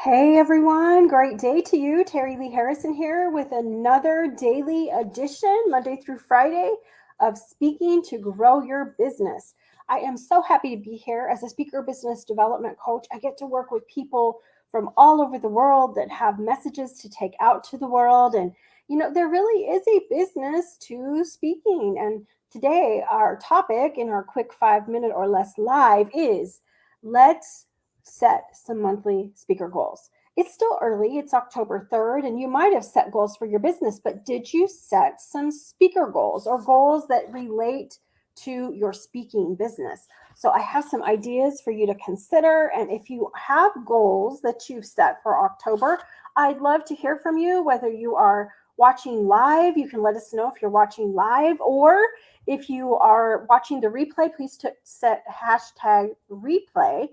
Hey everyone, great day to you. Terry Lee Harrison here with another daily edition, Monday through Friday, of Speaking to Grow Your Business. I am so happy to be here as a speaker business development coach. I get to work with people from all over the world that have messages to take out to the world. And, there really is a business to speaking. And today, our topic in our quick 5 minute or less live is let's set some monthly speaker goals. It's still early, it's October 3rd, and you might have set goals for your business, but did you set some speaker goals or goals that relate to your speaking business? So, I have some ideas for you to consider. And if you have goals that you've set for October, I'd love to hear from you, whether you are watching live. You can let us know if you're watching live, or if you are watching the replay, please set hashtag replay.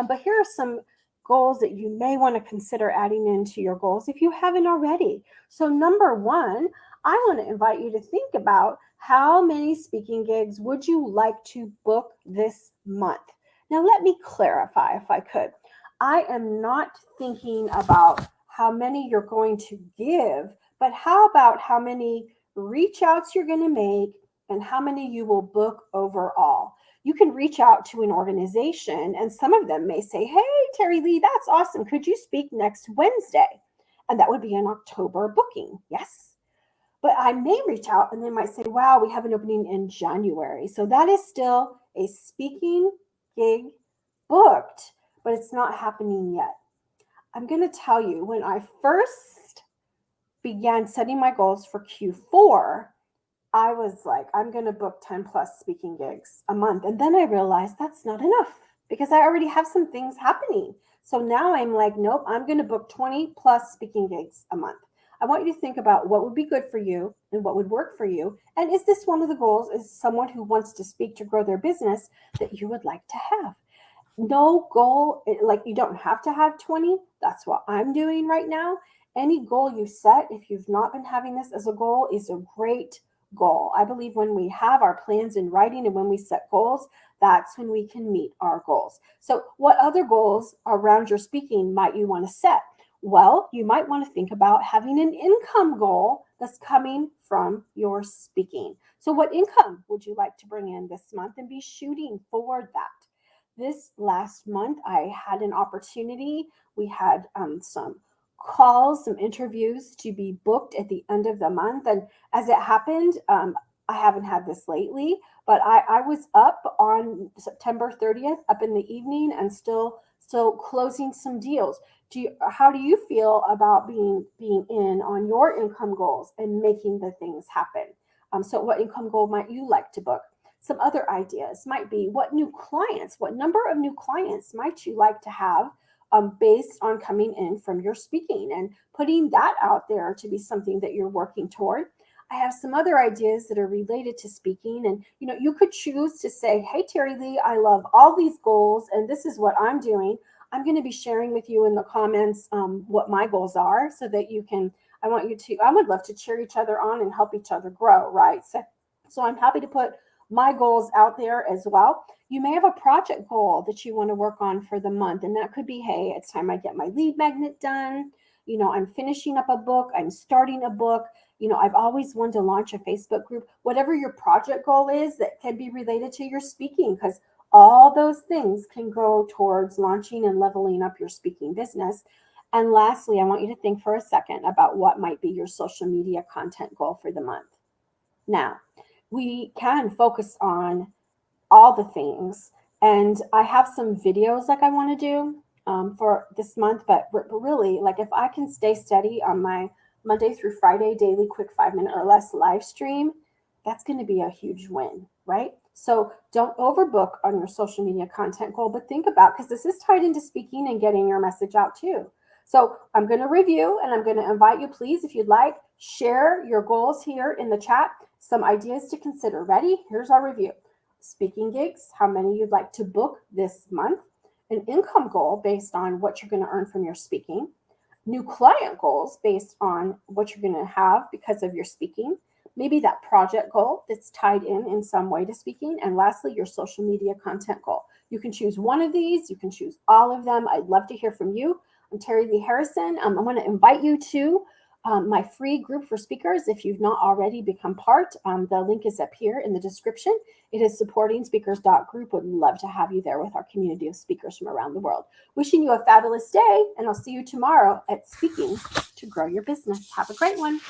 But here are some goals that you may want to consider adding into your goals if you haven't already. So, number one, I want to invite you to think about how many speaking gigs would you like to book this month? Now, let me clarify if I could. I am not thinking about how many you're going to give, but how about how many reach outs you're going to make and how many you will book overall? You can reach out to an organization, and some of them may say, "Hey, Terry Lee, that's awesome. Could you speak next Wednesday?" And that would be an October booking. Yes. But I may reach out and they might say, "Wow, we have an opening in January." So that is still a speaking gig booked, but it's not happening yet. I'm going to tell you, when I first began setting my goals for Q4, I was like, I'm going to book 10 plus speaking gigs a month. And then I realized that's not enough because I already have some things happening. So now I'm like, nope, I'm going to book 20 plus speaking gigs a month. I want you to think about what would be good for you and what would work for you. And is this one of the goals? Is someone who wants to speak to grow their business that you would like to have? No goal, like you don't have to have 20. That's what I'm doing right now. Any goal you set, if you've not been having this as a goal, is a great goal. I believe when we have our plans in writing and when we set goals, that's when we can meet our goals. So, what other goals around your speaking might you want to set? Well, you might want to think about having an income goal that's coming from your speaking. So, what income would you like to bring in this month and be shooting for that? This last month, I had an opportunity. We had some calls, some interviews to be booked at the end of the month. And as it happened, I haven't had this lately, but I was up on September 30th, up in the evening, and still closing some deals. How do you feel about being in on your income goals and making the things happen? So, what income goal might you like to book? Some other ideas might be, what number of new clients might you like to have based on coming in from your speaking, and putting that out there to be something that you're working toward. I have some other ideas that are related to speaking, and you could choose to say, "Hey, Terry Lee, I love all these goals, and this is what I'm doing. I'm going to be sharing with you in the comments what my goals are, so that you can. I would love to cheer each other on and help each other grow, right? So I'm happy to put my goals out there as well. You may have a project goal that you want to work on for the month, and that could be, hey, it's time I get my lead magnet done. I'm finishing up a book, I'm starting a book. I've always wanted to launch a Facebook group. Whatever your project goal is that can be related to your speaking, because all those things can go towards launching and leveling up your speaking business. And lastly, I want you to think for a second about what might be your social media content goal for the month. Now, we can focus on all the things, and I have some videos like I want to do for this month, but really, like, if I can stay steady on my Monday through Friday daily quick 5 minute or less live stream, that's going to be a huge win, right? So don't overbook on your social media content goal, but think about, because this is tied into speaking and getting your message out too. So I'm going to review, and I'm going to invite you, please, if you'd like, share your goals here in the chat. Some ideas to consider. Ready? Here's our review. Speaking gigs, how many you'd like to book this month, an income goal based on what you're going to earn from your speaking, new client goals based on what you're going to have because of your speaking, maybe that project goal that's tied in some way to speaking, and lastly, your social media content goal. You can choose one of these, you can choose all of them. I'd love to hear from you. I'm Terry Lee Harrison. I want to invite you to my free group for speakers. If you've not already become part, the link is up here in the description. It is supportingspeakers.group. Would love to have you there with our community of speakers from around the world. Wishing you a fabulous day, and I'll see you tomorrow at Speaking to Grow Your Business. Have a great one.